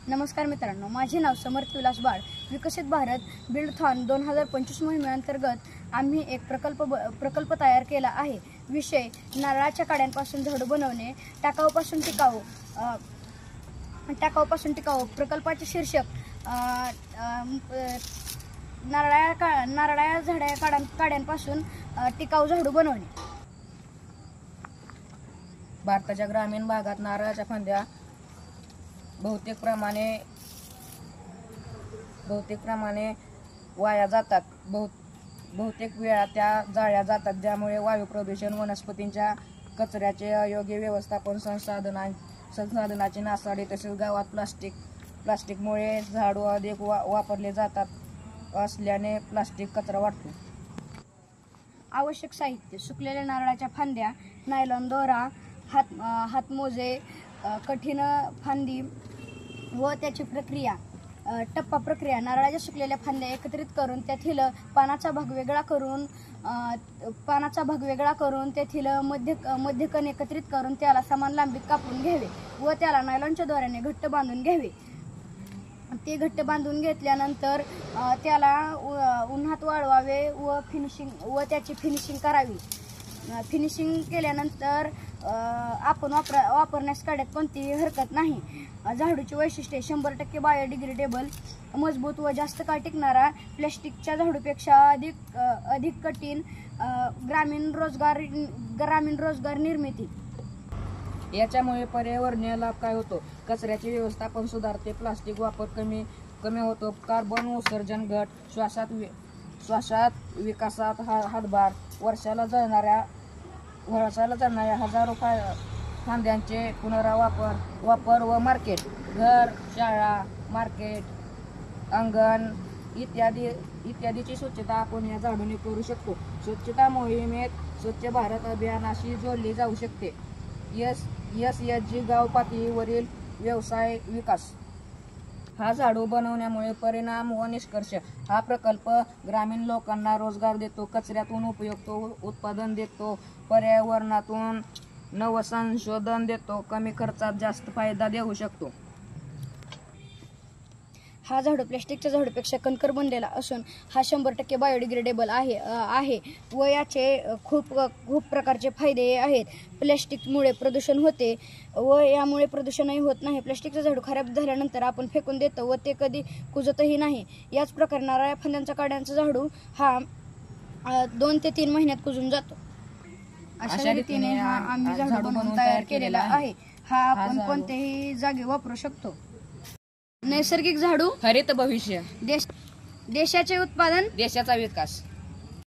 नमस्कार मित्रांनो, माझे नाव समर्थ विलास बाळ। विकसित भारत बिल्डथॉन 2025 मोहिमेअंतर्गत आम्ही एक प्रकल्प तयार केला आहे। विषय नारळाच्या काड्यांपासून झाडू बनवणे, टाकाऊपासून टिकाऊ। प्रकल्पाचे शीर्षक नारळाच्या काड्यांपासून टिकाऊ झाडू बनवणे। भारताच्या ग्रामीण भागात नारळाच्या फांद्या बहुतेक प्रमाणे वाया जातात। बहुतेक वेळा त्या जाळल्या जातात, ज्यामुळे वायू प्रदूषण, वनस्पतींच्या कचऱ्याचे अयोग्य व्यवस्थापन, संसाधनाची नासाडी तसेच गावात प्लास्टिकमुळे झाडू अधिक वापरले जातात असल्याने प्लास्टिक कचरा वाढतो। आवश्यक साहित्य: सुकलेल्या नारळाच्या फांद्या, नायलॉन दोरा, हातमोजे, कठीण फांदी व त्याची प्रक्रिया। टप्पा प्रक्रिया: नारळाच्या सुकलेल्या फांद्या एकत्रित करून त्यातील पानाचा भाग वेगळा करून तेथील मध्यकण एकत्रित करून त्याला समान लांबीत कापून घ्यावे व त्याला नायलॉनच्या दोऱ्याने घट्ट बांधून घ्यावे। ते घट्ट बांधून घेतल्यानंतर त्याला उन्हात वाळवावे व त्याची फिनिशिंग करावी। फिनिशिंग केल्यानंतर आपण वापरण्यास काड्यात कोणतीही हरकत नाही। झाडूची वैशिष्ट्ये: 100% बायोडिग्रेडेबल, मजबूत व जास्त काळ टिकणारा, प्लॅस्टिकच्या झाडूपेक्षा अधिक कठीण, ग्रामीण रोजगार निर्मिती। याच्यामुळे पर्यावरणीय लाभ काय होतो? कचऱ्याचे व्यवस्थापन सुधारते, प्लास्टिक वापर कमी होतो, कार्बन उत्सर्जन घट, श्वासात विकासात हातभार, वर्षाला जळणाऱ्या हजारो फांद्यांचे पुनरावापर व मार्केट, घर, शाळा, मार्केट, अंगण इत्यादीची स्वच्छता आपण या झाडूने करू शकतो। स्वच्छता मोहिमेत स्वच्छ भारत अभियानाशी जोडली जाऊ शकते। SSG गाव पातळीवरील व्यवसाय विकास। हा झाडू बनवण्यामुळे परिणाम व निष्कर्ष: हा प्रकल्प ग्रामीण लोकांना रोजगार देतो, कचऱ्यातून उपयुक्त उत्पादन देतो, पर्यावरणातून नवसंशोधन देतो, कमी खर्चात जास्त फायदा देऊ शकतो। हा झाडू प्लॅस्टिकच्या झाडूपेक्षा कणखर बनलेला असून हा 100% बायोडिग्रेडेबल आहे व याचे खूप प्रकारचे फायदे आहेत। प्लॅस्टिकमुळे प्रदूषण होते व यामुळे प्रदूषणही होत नाही। प्लॅस्टिकचं झाडू खराब झाल्यानंतर आपण फेकून देतो व ते कधी कुजतही नाही। याच प्रकारे नारळाच्या फांद्यांच्या काड्यांचा झाडू हा 2 ते 3 महिन्यात कुजून जातो। अशा रीतीने हा आम्ही झाडू बनवून तयार केलेला आहे। हा आपण कोणत्याही जागी वापरू शकतो। नैसर्गिक झाडू, हरित भविष्य, देशाचे उत्पादन, देशाचा विकास।